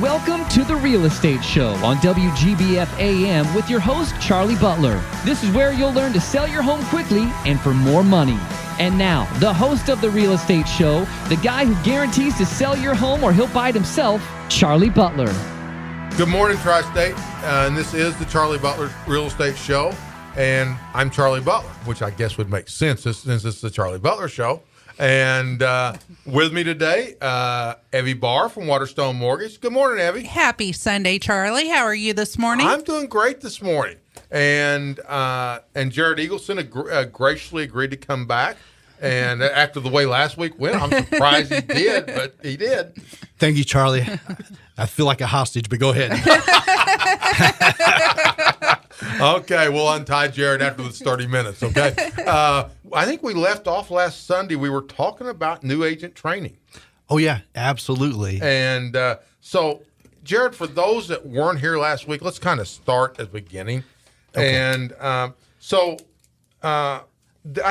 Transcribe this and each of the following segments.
Welcome to the Real Estate Show on WGBF AM with your host, Charlie Butler. This is where you'll learn to sell your home quickly and for more money. And now, the host of the Real Estate Show, the guy who guarantees to sell your home or he'll buy it himself, Charlie Butler. Good morning, Tri-State, and this is the Charlie Butler Real Estate Show, and I'm Charlie Butler, which I guess would make sense since this is the Charlie Butler Show. And with me today, Evie Barr from Waterstone Mortgage. Good morning, Evie. Happy Sunday, Charlie. How are you this morning? I'm doing great this morning. And Jared Eagleson graciously agreed to come back. And after the way last week went, I'm surprised he did, but he did. Thank you, Charlie. I feel like a hostage, but go ahead. Okay, we'll untie Jared after this 30 minutes, okay? I think we left off last Sunday. We were talking about new agent training. Oh, yeah, absolutely. And so, Jared, for those that weren't here last week, let's kind of start at the beginning. Okay. And I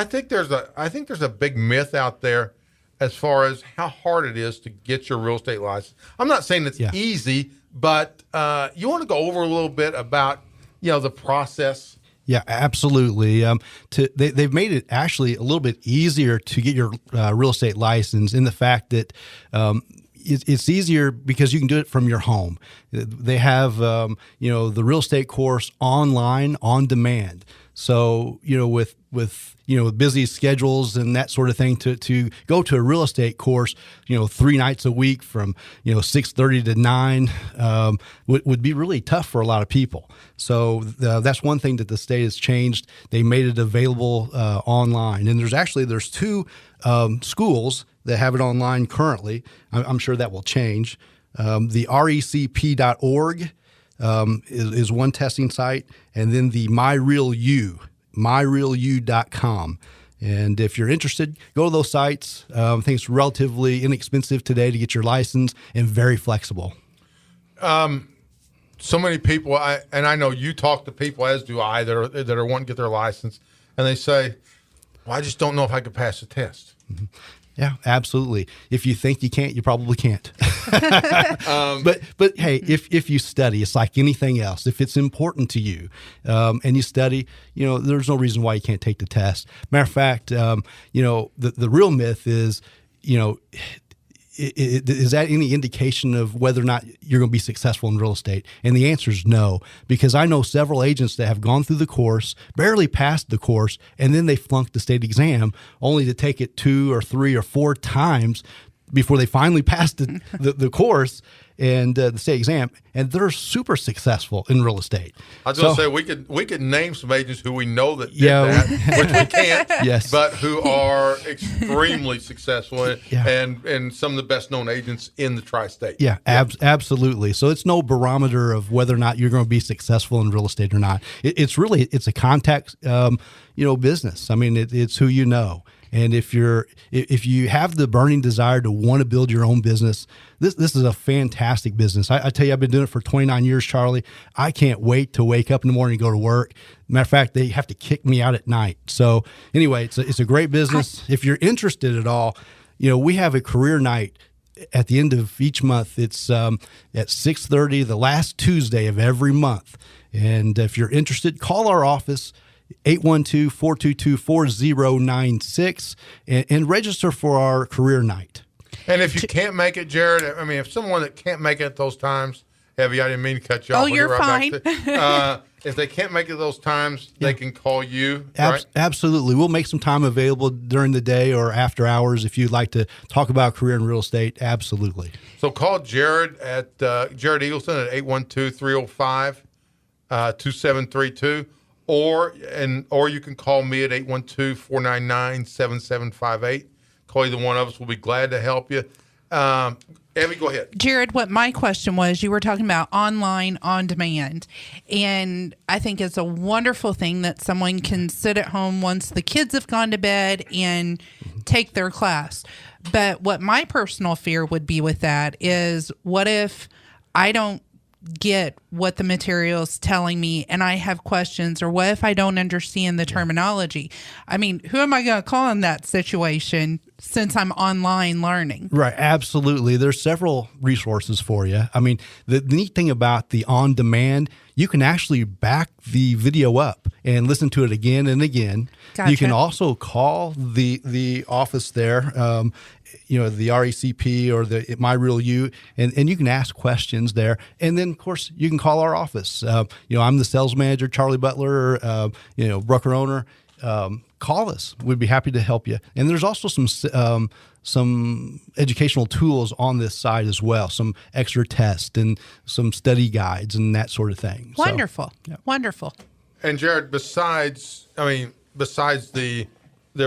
think there's a big myth out there as far as how hard it is to get your real estate license. I'm not saying it's easy, but you want to go over a little bit about the process. Yeah, absolutely. They've made it actually a little bit easier to get your real estate license in the fact that it's easier because you can do it from your home. They have the real estate course online on demand. So with busy schedules and that sort of thing, to go to a real estate course 3 nights a week from 6:30 to 9 would be really tough for a lot of people. So that's one thing that the state has changed. They made it available online, and there's 2 schools that have it online currently. I'm sure that will change. The recp.org is one testing site, and then the myrealu.com. And if you're interested, go to those sites. I think it's relatively inexpensive today to get your license and very flexible. So many people, I know you talk to people, as do I, that are wanting to get their license, and they say, well, I just don't know if I could pass the test. Mm-hmm. Yeah, absolutely. If you think you can't, you probably can't. But hey, if you study, it's like anything else. If it's important to you and you study, there's no reason why you can't take the test. Matter of fact, the real myth is, is that any indication of whether or not you're going to be successful in real estate? And the answer is no, because I know several agents that have gone through the course, barely passed the course, and then they flunked the state exam only to take it 2 or 3 or 4 times before they finally passed the course and the state exam, and they're super successful in real estate. I was going to say we could name some agents who we know that did that, which we can't. Yes, but who are extremely successful and some of the best known agents in the tri-state. Yeah, absolutely. So it's no barometer of whether or not you're going to be successful in real estate or not. It's a contact business. I mean, it's who you know. And if you have the burning desire to want to build your own business, this is a fantastic business. I tell you, I've been doing it for 29 years, Charlie. I can't wait to wake up in the morning and go to work. Matter of fact, they have to kick me out at night. So anyway, it's a great business. If you're interested at all, we have a career night at the end of each month. It's at 6:30, the last Tuesday of every month. And if you're interested, call our office, 812-422-4096, and register for our career night. And if you can't make it, Jared, I mean, if someone that can't make it at those times, Evie, I didn't mean to cut you off. Oh, you're fine. If they can't make it those times, they can call you, right? Absolutely. We'll make some time available during the day or after hours if you'd like to talk about career in real estate. Absolutely. So call Jared at Jared Eagleson at 812-305-2732. Or you can call me at 812-499-7758. Call either one of us. We'll be glad to help you. Evie, go ahead. Jared, what my question was, you were talking about online on demand. And I think it's a wonderful thing that someone can sit at home once the kids have gone to bed and take their class. But what my personal fear would be with that is, what if I don't get what the material is telling me and I have questions, or what if I don't understand the terminology? I mean, who am I going to call in that situation since I'm online learning? Right, absolutely. There's several resources for you. I mean, the neat thing about the on-demand, you can actually back the video up and listen to it again and again. Gotcha. You can also call the office there, the RECP or the My Real You, and you can ask questions there. And then, of course, you can call our office. I'm the sales manager, Charlie Butler, broker owner. Call us. We'd be happy to help you. And there's also some educational tools on this site as well, some extra tests and some study guides and that sort of thing. Wonderful. So, yeah. Wonderful. And Jared, besides there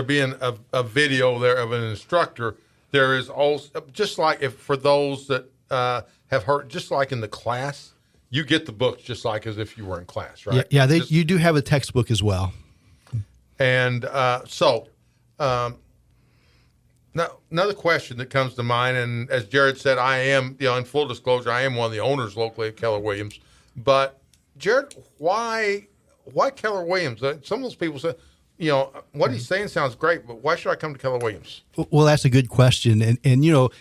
being a video there of an instructor, there is also, just like for those that have heard, just like in the class, you get the books just like as if you were in class, right? Yeah, you do have a textbook as well. And now another question that comes to mind, and as Jared said, I am, in full disclosure, I am one of the owners locally at Keller Williams. But Jared, why Keller Williams? Some of those people say, what he's saying sounds great, but why should I come to Keller Williams? Well, that's a good question. And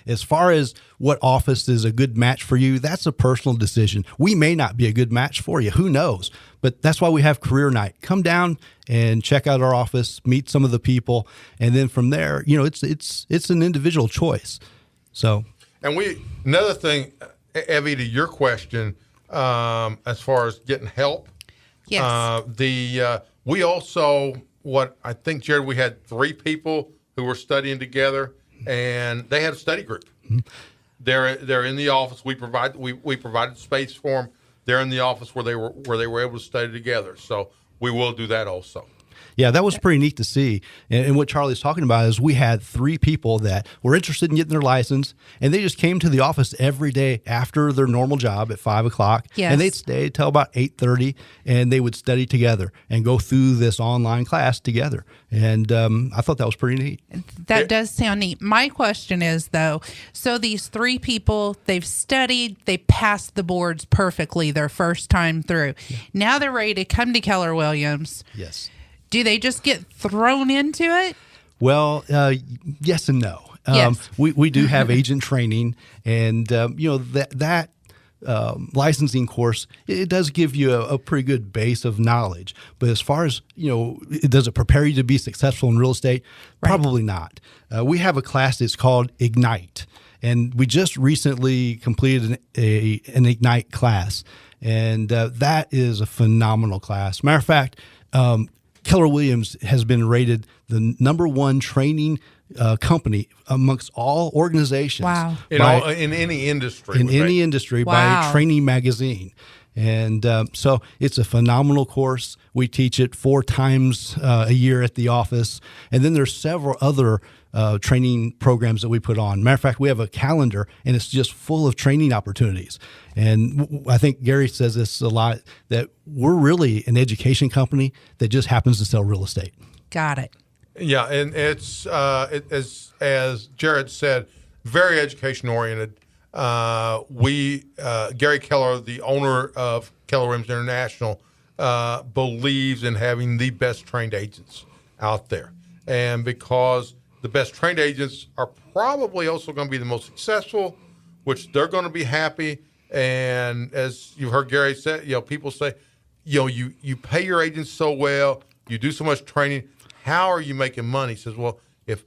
as far as what office is a good match for you, that's a personal decision. We may not be a good match for you. Who knows? But that's why we have career night. Come down and check out our office, meet some of the people. And then from there, it's an individual choice. So, and another thing, Evie, to your question, as far as getting help. Yes. We also, I think, Jared, we had 3 people who were studying together, and they had a study group. Mm-hmm. They're in the office. We provided space for them. They're in the office where they were able to study together. So we will do that also. Yeah, that was pretty neat to see. And what Charlie's talking about is we had 3 people that were interested in getting their license, and they just came to the office every day after their normal job at 5 o'clock. Yes. And they'd stay till about 8:30, and they would study together and go through this online class together. And I thought that was pretty neat. That does sound neat. My question is, though, so these 3 people, they've studied, they passed the boards perfectly their first time through. Yeah. Now they're ready to come to Keller Williams. Yes. Do they just get thrown into it? Well, yes and no. Yes. We do have agent training, and that licensing course, it does give you a pretty good base of knowledge. But as far as does it prepare you to be successful in real estate? Right. Probably not. We have a class that's called Ignite, and we just recently completed an Ignite class, and that is a phenomenal class. Matter of fact. Keller Williams has been rated the #1 training company amongst all organizations. Wow. In any industry. In any industry by Training Magazine. And so it's a phenomenal course. We teach it 4 times a year at the office. And then there's several other training programs that we put on. Matter of fact, we have a calendar, and it's just full of training opportunities. And I think Gary says this a lot, that we're really an education company that just happens to sell real estate. Got it. Yeah, and it's as Jared said, very education oriented. Gary Keller, the owner of Keller Williams International, believes in having the best trained agents out there, and because the best trained agents are probably also going to be the most successful, which they're going to be happy. And as you heard Gary say, people say, you pay your agents so well, you do so much training. How are you making money? He says, well, if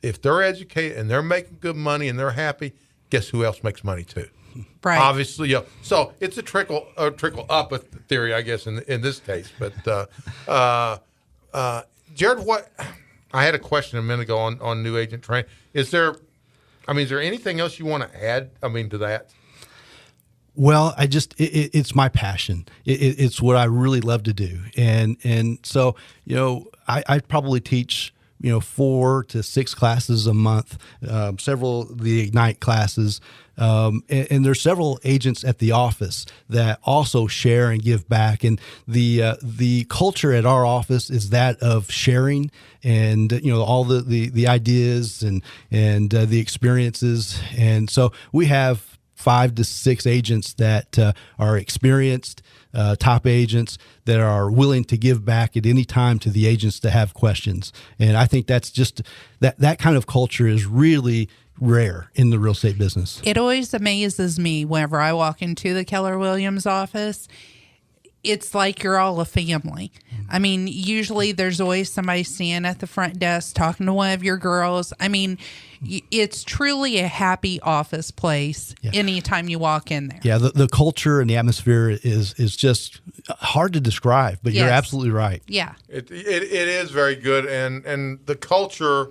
they're educated and they're making good money and they're happy, guess who else makes money too? Right. Obviously, So it's a trickle up theory, I guess, in this case. But Jared, I had a question a minute ago on new agent training. Is there anything else you want to add? To that? Well, it's my passion. It's what I really love to do. And so, I probably teach, 4 to 6 classes a month, several of the Ignite classes. And there's several agents at the office that also share and give back. And the culture at our office is that of sharing and, all the ideas and the experiences. And so we have 5 to 6 agents that are experienced, top agents that are willing to give back at any time to the agents that have questions. And I think that's just that kind of culture is really rare in the real estate business. It always amazes me whenever I walk into the Keller Williams office. It's like you're all a family. I mean, usually there's always somebody standing at the front desk talking to one of your girls. I mean, it's truly a happy office place anytime you walk in there. Yeah, the culture and the atmosphere is just hard to describe, but you're absolutely right. Yeah. It is very good, and the culture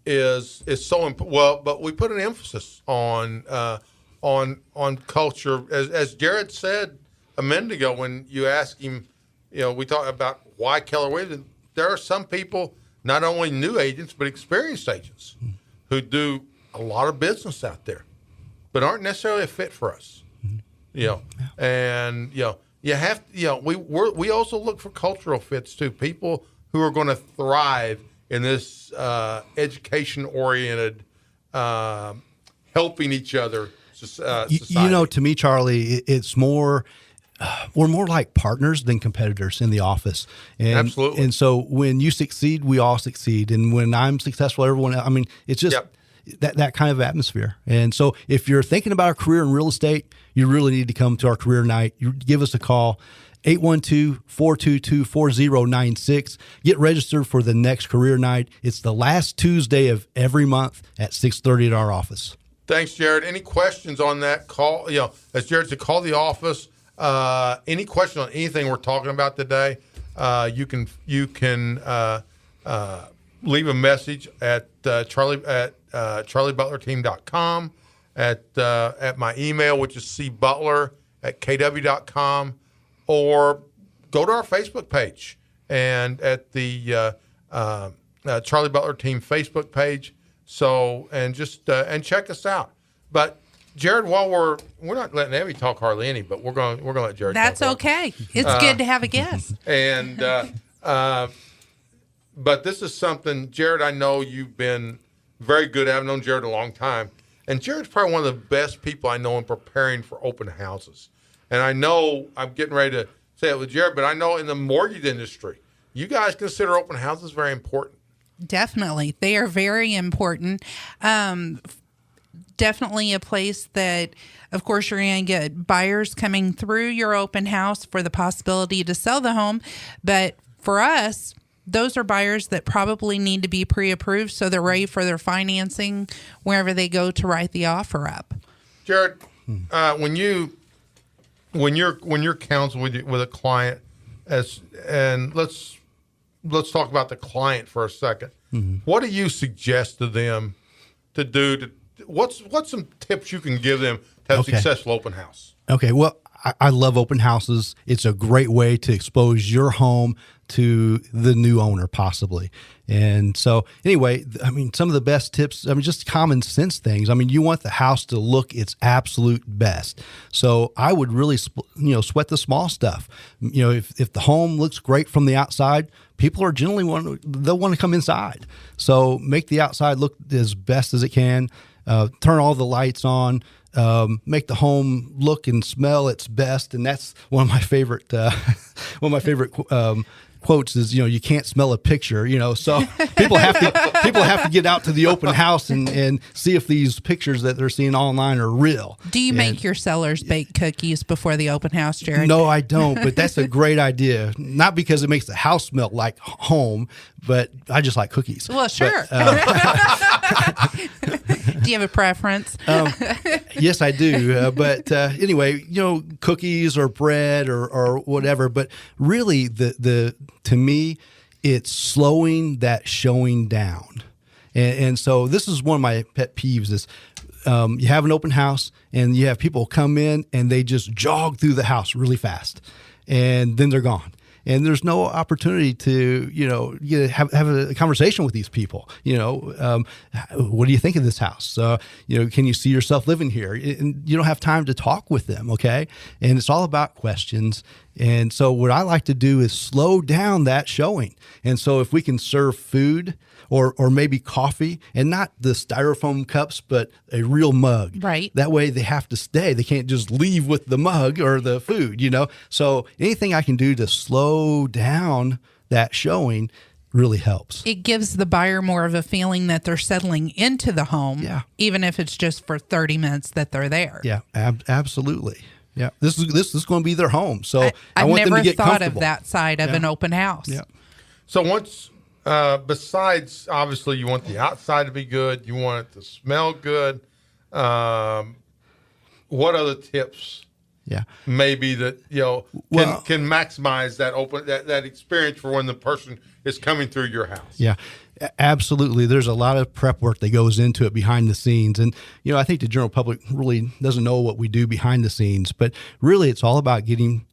is so well, but we put an emphasis on culture, as Jared said a minute ago when you asked him. We talked about why Keller Williams. There are some people, not only new agents but experienced agents, who do a lot of business out there, but aren't necessarily a fit for us. And you have we also look for cultural fits too. People who are going to thrive in this education-oriented, helping each other society. To me, Charlie, it's more. We're more like partners than competitors in the office. And, Absolutely. And so when you succeed, we all succeed. And when I'm successful, everyone else, I mean, it's just that kind of atmosphere. And so if you're thinking about a career in real estate, you really need to come to our career night. You give us a call, 812-422-4096. Get registered for the next career night. It's the last Tuesday of every month at 6:30 at our office. Thanks, Jared. Any questions on that? Call, as Jared said, call the office. Any question on anything we're talking about today, you can leave a message at charliebutlerteam.com, at my email, which is cbutler@kw.com, or go to our Facebook page and at the Charlie Butler Team Facebook page. So and check us out. But Jared, while we're not letting Abby talk hardly any, but we're going to let Jared. That's talk. okay. It's good to have a guest. And but this is something, Jared. I know you've been very good at. I've known Jared a long time, and Jared's probably one of the best people I know in preparing for open houses. And I know I'm getting ready to say it with Jared, but I know in the mortgage industry, you guys consider open houses very important. Definitely, they are very important. Definitely a place that, of course, you're going to get buyers coming through your open house for the possibility to sell the home. But for us, those are buyers that probably need to be pre-approved so they're ready for their financing wherever they go to write the offer up. Jared, when you're counseling with a client, and let's talk about the client for a second. Mm-hmm. What do you suggest to them to do? What's some tips you can give them to have a successful open house? Okay, well, I love open houses. It's a great way to expose your home to the new owner, possibly. And so, anyway, I mean, some of the best tips, I mean, just common sense things. I mean, you want the house to look its absolute best. So I would really, sweat the small stuff. If the home looks great from the outside, people are generally they'll want to come inside. So make the outside look as best as it can. Turn all the lights on. Make the home look and smell its best, and that's one of my favorite quotes is, you can't smell a picture, so people have to get out to the open house and see if these pictures that they're seeing online are real. Do you make your sellers bake cookies before the open house, Jared? No, I don't, but that's a great idea. Not because it makes the house smell like home, but I just like cookies. Well, sure. Do you have a preference? Yes, I do. But anyway, cookies or bread or whatever. But really, to me, it's slowing that showing down. And so this is one of my pet peeves is you have an open house and you have people come in and they just jog through the house really fast and then they're gone. And there's no opportunity to, have a conversation with these people. What do you think of this house? Can you see yourself living here? And you don't have time to talk with them, okay? And it's all about questions. And so what I like to do is slow down that showing. And so if we can serve food or maybe coffee, and not the styrofoam cups, but a real mug. Right. That way they have to stay. They can't just leave with the mug or the food, So anything I can do to slow down that showing really helps. It gives the buyer more of a feeling that they're settling into the home, even if it's just for 30 minutes that they're there. Yeah, absolutely. Yeah, this is going to be their home, so I want never them to get thought comfortable. of that side of an open house. Yeah. So once, besides obviously you want the outside to be good, you want it to smell good. What other tips? Yeah, maybe that can maximize that experience for when the person is coming through your house. Yeah. Absolutely. There's a lot of prep work that goes into it behind the scenes. And, I think the general public really doesn't know what we do behind the scenes, but really it's all about getting,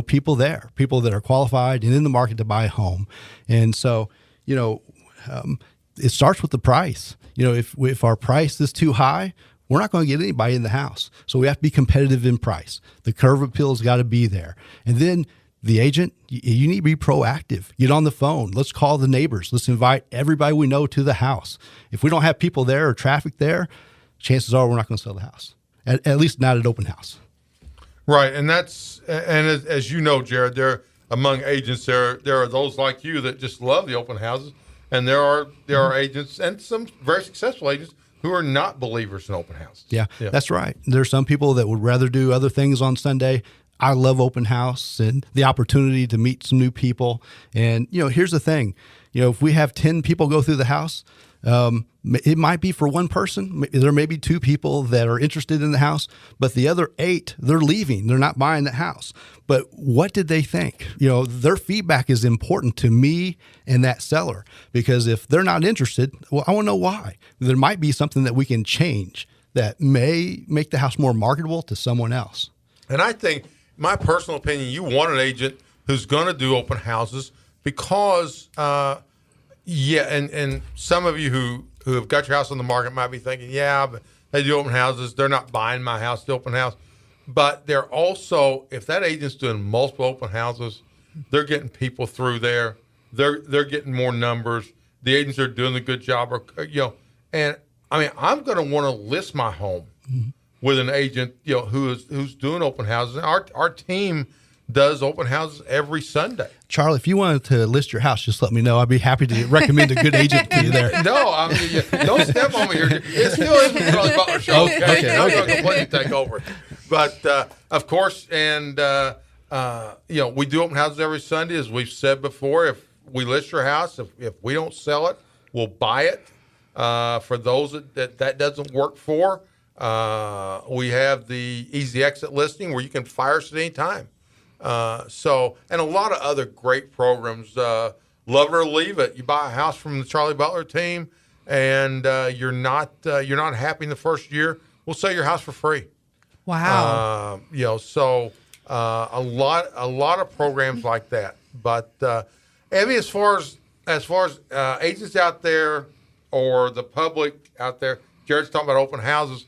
people there, people that are qualified and in the market to buy a home. And so, it starts with the price. If our price is too high, we're not going to get anybody in the house. So we have to be competitive in price. The curve appeal has got to be there. And then the agent, you need to be proactive. Get on the phone. Let's call the neighbors. Let's invite everybody we know to the house. If we don't have people there or traffic there, chances are we're not going to sell the house, at least not at open house. Right, and as you know, Jared, there among agents there are those like you that just love the open houses, and there are agents and some very successful agents who are not believers in open houses. Yeah, that's right. There's some people that would rather do other things on Sunday. I love open house and the opportunity to meet some new people. And, here's the thing, if we have 10 people go through the house, it might be for one person. There may be 2 people that are interested in the house, but the other 8, they're leaving. They're not buying the house. But what did they think? Their feedback is important to me and that seller, because if they're not interested, well, I want to know why. There might be something that we can change that may make the house more marketable to someone else. And I think, my personal opinion, you want an agent who's going to do open houses because, and some of you who have got your house on the market might be thinking, but they do open houses. They're not buying my house, the open house. But they're also, if that agent's doing multiple open houses, they're getting people through there. They're getting more numbers. The agents are doing a good job, and I mean, I'm going to want to list my home with an agent, who's doing open houses. Our team does open houses every Sunday. Charlie, if you wanted to list your house, just let me know. I'd be happy to recommend a good agent to you there. No, I mean, don't step on me here. It still is the Charlie Butler Show. Okay. I'm going to completely take over. But of course, and we do open houses every Sunday, as we've said before. If we list your house, if we don't sell it, we'll buy it. For those that doesn't work for. We have the easy exit listing where you can fire us at any time. And a lot of other great programs. Love it or leave it. You buy a house from the Charlie Butler team, and you're not happy in the first year. We'll sell your house for free. Wow. A lot of programs like that. But Evie, as far as agents out there or the public out there, Jared's talking about open houses.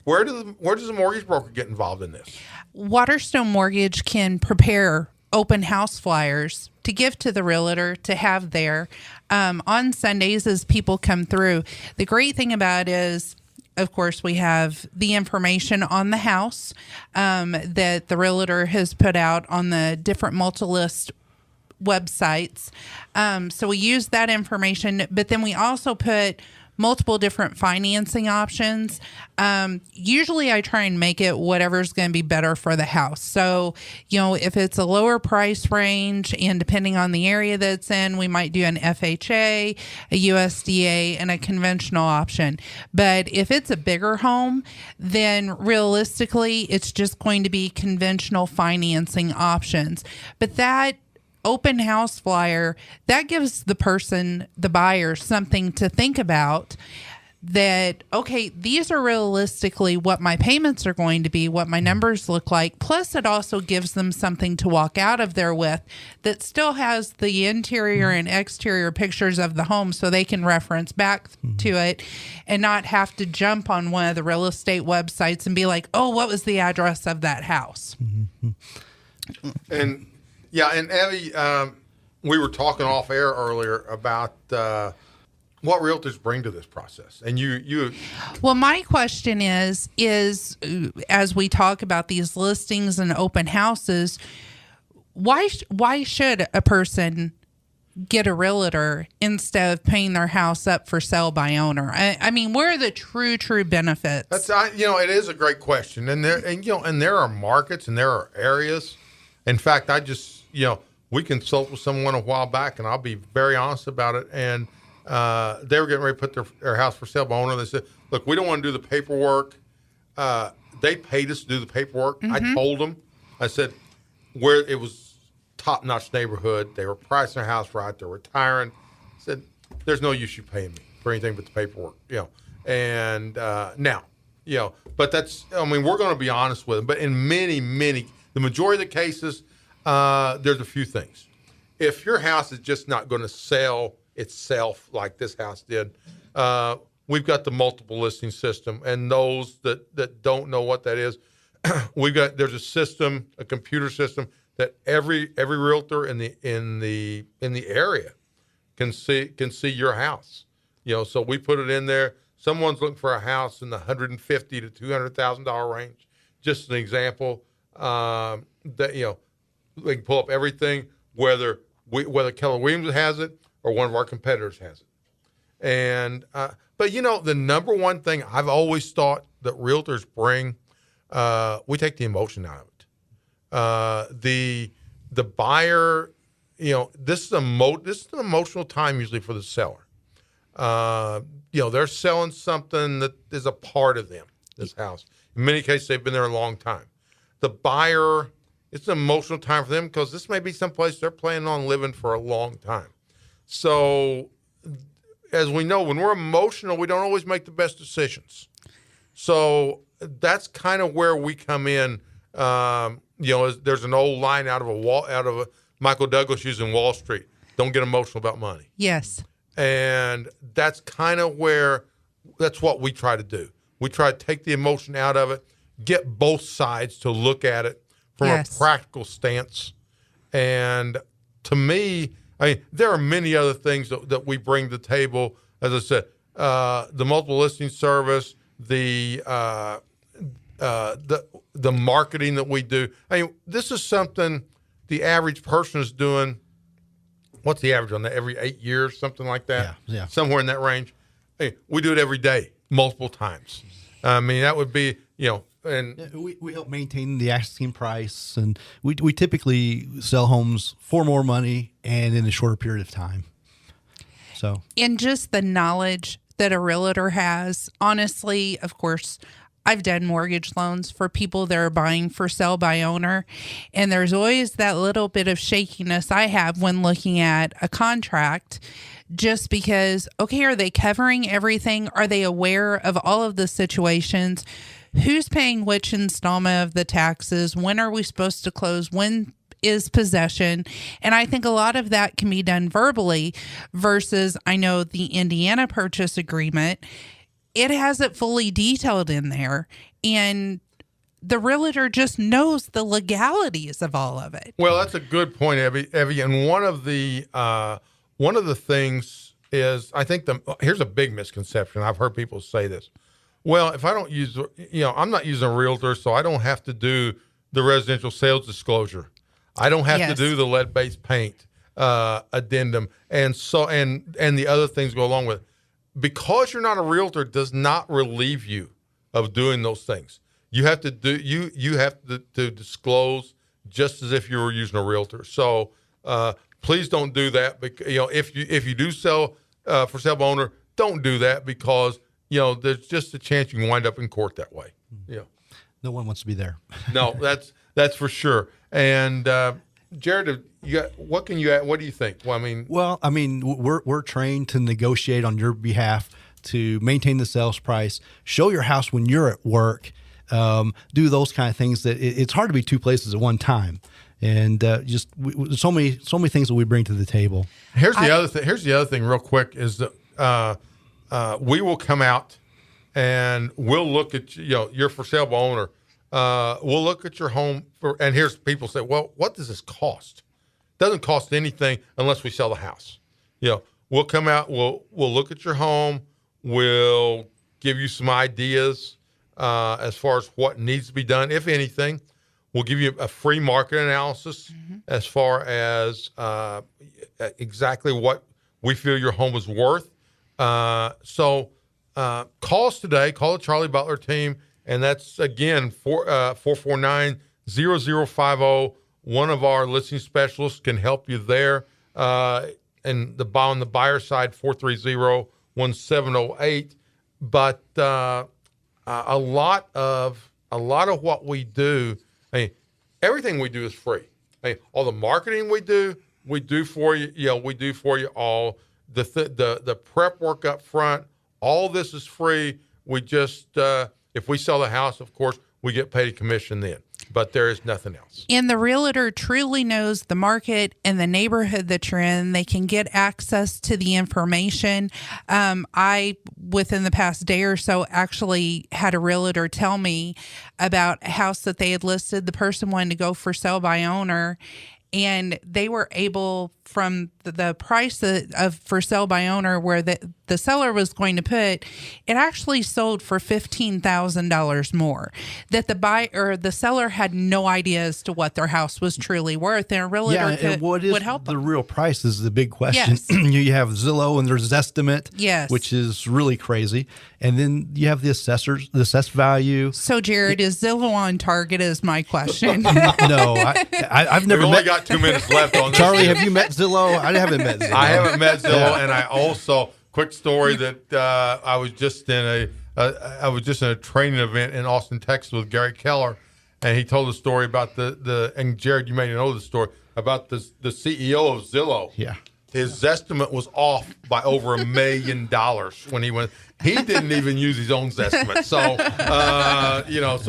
Where does a mortgage broker get involved in this? Waterstone Mortgage can prepare open house flyers to give to the realtor to have there on Sundays as people come through. The great thing about it is, of course, we have the information on the house that the realtor has put out on the different multi-list websites. So we use that information, but then we also put multiple different financing options. Usually I try and make it whatever's going to be better for the house. So, if it's a lower price range and depending on the area that it's in, we might do an FHA, a USDA, and a conventional option. But if it's a bigger home, then realistically, it's just going to be conventional financing options. But that open house flyer, that gives the buyer something to think about, that, okay, these are realistically what my payments are going to be, what my numbers look like. Plus, it also gives them something to walk out of there with that still has the interior and exterior pictures of the home so they can reference back to it and not have to jump on one of the real estate websites and be like, oh, what was the address of that house? And yeah, and Abby, we were talking off air earlier about what realtors bring to this process. And you Well, my question is as we talk about these listings and open houses, why should a person get a realtor instead of paying their house up for sale by owner? I mean, where are the true benefits? That's it is a great question, and there are markets and there are areas. In fact, we consulted with someone a while back, and I'll be very honest about it. And they were getting ready to put their house for sale by owner. They said, "Look, we don't want to do the paperwork." They paid us to do the paperwork. Mm-hmm. I told them, I said, where it was top-notch neighborhood. They were pricing their house right. They're retiring. I said, there's no use you paying me for anything but the paperwork, And now, but we're going to be honest with them. But in the majority of the cases, there's a few things. If your house is just not going to sell itself like this house did, we've got the multiple listing system. And those that don't know what that is, there's a system, a computer system that every realtor in the area can see your house. So we put it in there. Someone's looking for a house in the $150,000 to $200,000 range. Just an example. That we can pull up everything, whether Keller Williams has it or one of our competitors has it. And but the number one thing I've always thought that realtors bring, we take the emotion out of it. The buyer, this is an emotional time usually for the seller. They're selling something that is a part of them, this house. In many cases, they've been there a long time. The buyer, it's an emotional time for them because this may be someplace they're planning on living for a long time. So, as we know, when we're emotional, we don't always make the best decisions. So that's kind of where we come in. There's an old line out of a Michael Douglas using Wall Street. Don't get emotional about money. Yes. And that's kind of that's what we try to do. We try to take the emotion out of it, get both sides to look at it from a practical stance. And to me, there are many other things that we bring to the table. As I said, the multiple listing service, the marketing that we do. This is something the average person is doing. What's the average on that? Every 8 years, something like that? Yeah. Somewhere in that range. We do it every day, multiple times. That would be, and we help maintain the asking price, and we typically sell homes for more money and in a shorter period of time. So, and just the knowledge that a realtor has, honestly, of course, I've done mortgage loans for people that are buying for sale by owner. And there's always that little bit of shakiness I have when looking at a contract, just because, okay, are they covering everything? Are they aware of all of the situations? Who's paying which installment of the taxes? When are we supposed to close? When is possession? And I think a lot of that can be done verbally versus, I know the Indiana purchase agreement, it has it fully detailed in there, and the realtor just knows the legalities of all of it. Well, that's a good point, Evie. And one of the things is, I think here's a big misconception. I've heard people say this. Well, if I don't use, I'm not using a realtor, so I don't have to do the residential sales disclosure. I don't have to do the lead-based paint addendum, and the other things go along with it. Because you're not a realtor does not relieve you of doing those things. You have to to disclose just as if you were using a realtor. So please don't do that. Because, if you do sell for sale by owner, don't do that because there's just a chance you can wind up in court that way. No one wants to be there. No, that's for sure. And Jared, what can you add? What do you think? Well, we're trained to negotiate on your behalf, to maintain the sales price, show your house when you're at work, do those kind of things. That it's hard to be two places at one time, and so many things that we bring to the table. Here's the other thing, real quick, is that we will come out and we'll look at your for sale by owner. we'll look at your home and here's people say, well, what does this cost? Doesn't cost anything unless we sell the house. We'll come out, we'll look at your home, we'll give you some ideas as far as what needs to be done, if anything. We'll give you a free market analysis as far as exactly what we feel your home is worth. So call us today. Call the Charlie Butler team, and that's, again, 449-0050. One of our listing specialists can help you there. And on the buyer side, 430-1708. But a lot of what we do, everything we do is free. All the marketing we do for you. We do for you all. The prep work up front, all this is free. We just if we sell the house, of course, we get paid a commission then. But there is nothing else. And the realtor truly knows the market and the neighborhood that you're in. They can get access to the information. I, within the past day or so, actually had a realtor tell me about a house that they had listed. The person wanted to go for sale by owner, and they were able, from the price of for sale by owner where the seller was going to put, it actually sold for $15,000 more. That the seller had no idea as to what their house was truly worth, and a realtor would help them. The real price is the big question. Yes. You have Zillow and there's Zestimate, yes, which is really crazy, and then you have the assessed value. So, Jared, is Zillow on target? Is my question. No, I've never. We've only got 2 minutes left on this. Charlie, have you met Zillow? I haven't met Zillow. I haven't met Zillow, and I also, quick story that I was just in a training event in Austin, Texas with Gary Keller, and he told a story about and Jared, you may know the story about the CEO of Zillow. Yeah. His estimate was off by over $1 million when he went. He didn't even use his own estimate. So, so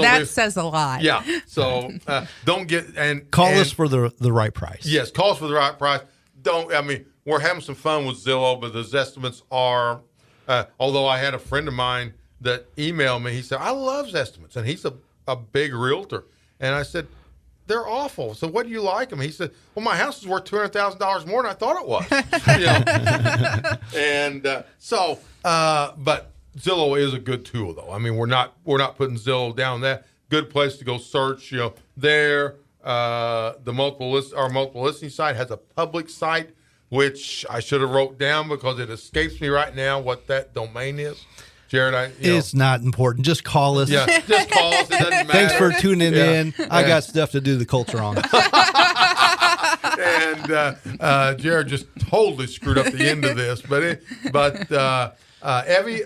that says a lot. Yeah. So don't get call us for the right price. Yes, call us for the right price. We're having some fun with Zillow, but those estimates are. Although I had a friend of mine that emailed me, he said I love estimates, and he's a big realtor, and I said, they're awful. So what do you like them? He said, well, my house is worth $200,000 more than I thought it was. But Zillow is a good tool, though. We're not putting Zillow down. That good place to go search. There, our multiple listing site has a public site, which I should have wrote down because it escapes me right now what that domain is. Jared, it's not important. Just call us. Yeah, just call us. It doesn't matter. Thanks for tuning in. I got stuff to do the culture on. And Jared just totally screwed up the end of this. But Evie,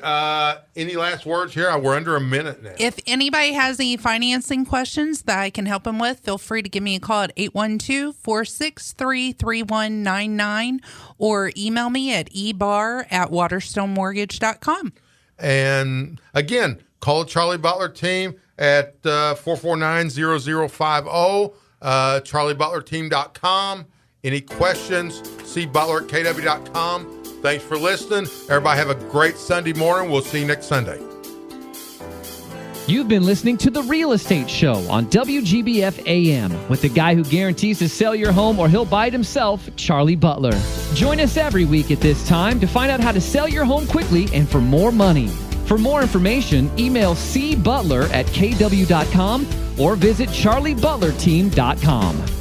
any last words here? We're under a minute now. If anybody has any financing questions that I can help them with, feel free to give me a call at 812-463-3199 or email me at ebar@waterstonemortgage.com. And again, call the Charlie Butler team at 449-0050, charliebutlerteam.com. Any questions, see Butler at kw.com. Thanks for listening. Everybody have a great Sunday morning. We'll see you next Sunday. You've been listening to The Real Estate Show on WGBF AM with the guy who guarantees to sell your home or he'll buy it himself, Charlie Butler. Join us every week at this time to find out how to sell your home quickly and for more money. For more information, email cbutler@kw.com or visit charliebutlerteam.com.